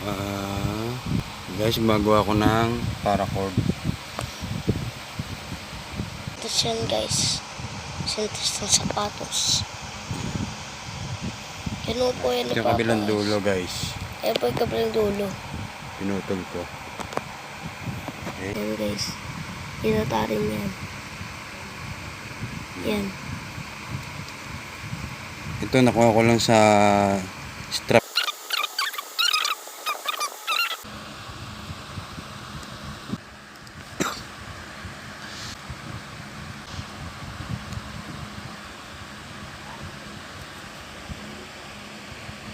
Guys, magawa ko ng paracord. Ito yan guys. Sintas ng sapatos. Yan po yan Yung kabilang dulo guys. Yan po yung kabilang dulo. Pinutol ko. Okay. Yan guys. Inatarin yan. Yan. Ito nakuha ko lang sa strap.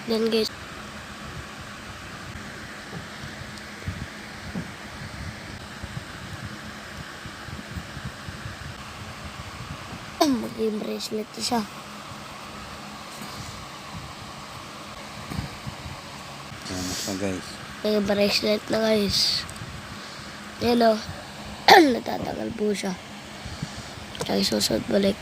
Yan guys. Maging bracelet siya. Basta guys. Maging bracelet na guys. Yan o. Natatanggal po siya. Kaya susot balik.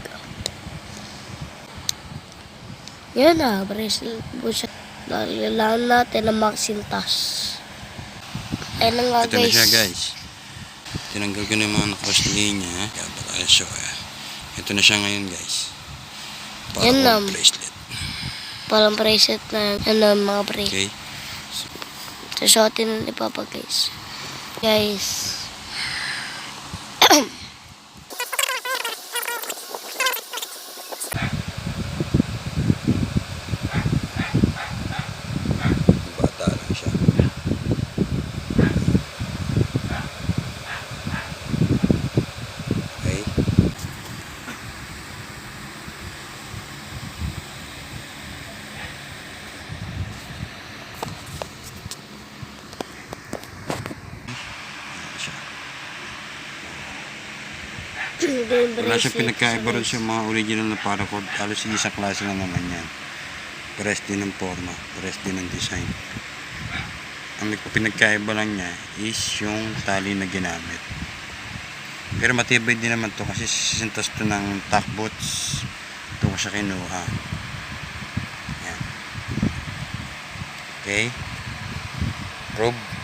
Yan na. Bracelet po siya. Kailangan natin ng magsintas. Ayan na nga Ito guys. na siya guys. Tinanggal ko na yung mga nakross linya. Ito na siya ngayon guys. Yan na. Bracelet. Parang bracelet na yan mga bracelet. Okay. Susuotin na ni Papa guys. Guys. Bata lang siya. Okay. Wala siyang pinagkaiba rin sa mga original na paracord. Halos isang klase lang naman yan. Pares din ng forma, pares din ng design. Ang pinagkaiba lang niya is yung tali na ginamit. Pero matibay din naman to kasi sintas to ng tack boots. Ito ko siya kinuha. Yan. Okay. Probe.